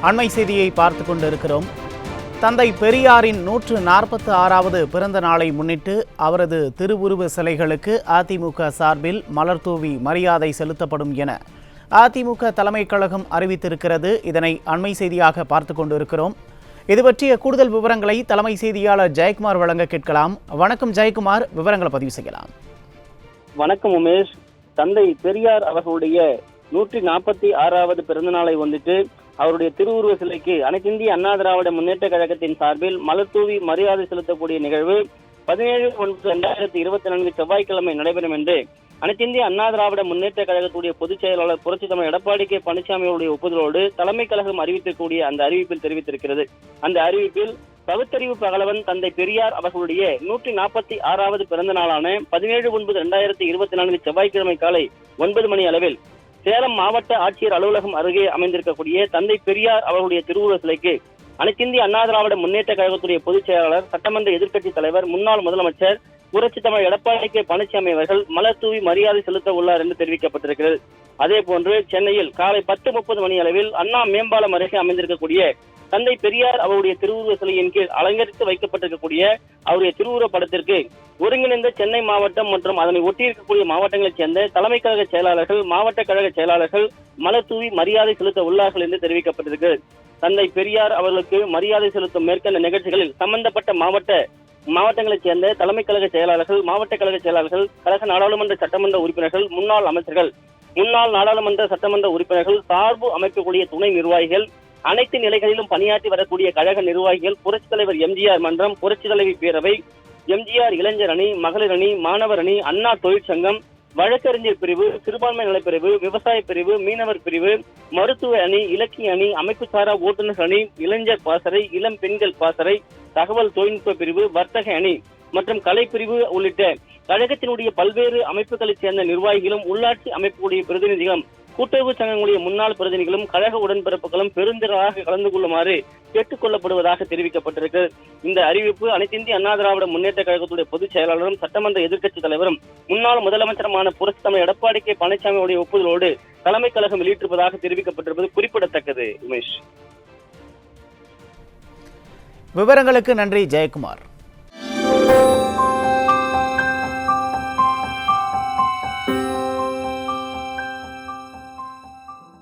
அண்மை செய்தியை பார்த்து கொண்டிருக்கிறோம். தந்தை பெரியாரின் 146வது பிறந்த நாளை முன்னிட்டு அவரது திருவுருவ சிலைகளுக்கு அதிமுக சார்பில் மலர்தூவி மரியாதை செலுத்தப்படும் என அதிமுக தலைமை கழகம் அறிவித்திருக்கிறது. இதனை அண்மை செய்தியாக பார்த்து கொண்டிருக்கிறோம். இது பற்றிய கூடுதல் விவரங்களை தலைமை செய்தியாளர் ஜெயக்குமார் வழங்க கேட்கலாம். வணக்கம் ஜெயக்குமார், விவரங்களை பதிவு செய்யலாம். வணக்கம் உமேஷ். தந்தை பெரியார் அவர்களுடைய 146வது பிறந்த நாளை வந்துட்டு அவருடைய திருவுருவ சிலைக்கு அனைத்து இந்திய அண்ணா திராவிட முன்னேற்ற கழகத்தின் சார்பில் மலர்தூவி மரியாதை செலுத்தக்கூடிய நிகழ்வு 17/9/2024 செவ்வாய்க்கிழமை நடைபெறும் என்று அனைத்து இந்திய அண்ணா திராவிட முன்னேற்ற கழகத்துடைய பொதுச் செயலாளர் புரட்சித் தலைவர் எடப்பாடி கே பழனிசாமியுடைய ஒப்புதலோடு தலைமை கழகம் அறிவித்திருக்கக்கூடிய அந்த அறிவிப்பில் தெரிவித்திருக்கிறது. அந்த அறிவிப்பில் பகுத்தறிவு பகலவன் தந்தை பெரியார் அவர்களுடைய 146வது பிறந்த நாளான 17/9/2024 செவ்வாய்க்கிழமை காலை 9 மணி அளவில் சேலம் மாவட்ட ஆட்சியர் அலுவலகம் அருகே அமைந்திருக்கக்கூடிய தந்தை பெரியார் அவர்களுடைய திருவுருவ சிலைக்கு அனைத்து இந்திய அண்ணா திராவிட முன்னேற்ற கழகத்துடைய பொதுச் செயலாளர், சட்டமன்ற எதிர்க்கட்சி தலைவர், முன்னாள் முதலமைச்சர் புரட்சித் தலைவர் எடப்பாடி கே பழனிசாமி அவர்கள் மலர்தூவி மரியாதை செலுத்த உள்ளார் என்று தெரிவிக்கப்பட்டிருக்கிறது. அதே போன்று சென்னையில் காலை 10:30 மணி அளவில் அண்ணா மேம்பாலம் அருகே அமைந்திருக்கக்கூடிய தந்தை பெரியார் அவருடைய திருவுருவ சிலையின் கீழ் அலங்கரித்து வைக்கப்பட்டிருக்கக்கூடிய அவருடைய திருவுருவ படத்திற்கு ஒருங்கிணைந்த சென்னை மாவட்டம் மற்றும் அதனை ஒட்டியிருக்கக்கூடிய மாவட்டங்களைச் சேர்ந்த தலைமை கழக செயலாளர்கள், மாவட்ட கழக செயலாளர்கள் மலர்தூவி மரியாதை செலுத்த உள்ளார்கள் என்று தெரிவிக்கப்பட்டிருக்கு. தந்தை பெரியார் அவர்களுக்கு மரியாதை செலுத்தும் மேற்கண்ட நிகழ்ச்சிகளில் சம்பந்தப்பட்ட மாவட்டங்களைச் சேர்ந்த தலைமை கழக செயலாளர்கள், மாவட்ட கழக செயலாளர்கள், கழக நாடாளுமன்ற சட்டமன்ற உறுப்பினர்கள், முன்னாள் அமைச்சர்கள், முன்னாள் நாடாளுமன்ற சட்டமன்ற உறுப்பினர்கள், சார்பு அமைக்கக்கூடிய துணை நிர்வாகிகள், அனைத்து நிலைகளிலும் பணியாற்றி வரக்கூடிய கழக நிர்வாகிகள், புரட்சித் தலைவர் எம்ஜிஆர் மன்றம், புரட்சித் தலைவி பேரவை, எம்ஜிஆர் இளைஞர் அணி, மகளிர் அணி, மாணவர் அணி, அண்ணா தொழிற்சங்கம், வழக்கறிஞர் பிரிவு, சிறுபான்மை நலப்பிரிவு, விவசாய பிரிவு, மீனவர் பிரிவு, மருத்துவ அணி, இலக்கிய அணி, அமைப்புசாரா ஓட்டுநர் அணி, இளைஞர் பாசறை, இளம் பெண்கள் பாசறை, தகவல் தொழில்நுட்ப பிரிவு, வர்த்தக அணி மற்றும் கலைப்பிரிவு உள்ளிட்ட கழகத்தினுடைய பல்வேறு அமைப்புகளைச் சேர்ந்த நிர்வாகிகளும், உள்ளாட்சி அமைப்புடைய பிரதிநிதிகளும், கூட்டுறவு சங்கங்களுடைய முன்னாள் பிரதிநிதிகளும், கழக உடன்பிறப்புகளும் பெருந்திரளாக கலந்து கொள்ளுமாறு கேட்டுக் கொள்ளப்படுவதாக தெரிவிக்கப்பட்டிருக்கு. இந்த அறிவிப்பு அனைத்து இந்திய அண்ணா திராவிட முன்னேற்ற கழகத்துடைய பொதுச் செயலாளரும், சட்டமன்ற எதிர்க்கட்சி தலைவரும், முன்னாள் முதலமைச்சருமான புரட்சித் தலைவர் எடப்பாடி கே பழனிசாமியுடைய ஒப்புதலோடு தலைமை கழகம் வெளியிட்டிருப்பதாக தெரிவிக்கப்பட்டிருப்பது குறிப்பிடத்தக்கது. உமேஷ், விவரங்களுக்கு நன்றி ஜெயக்குமார்.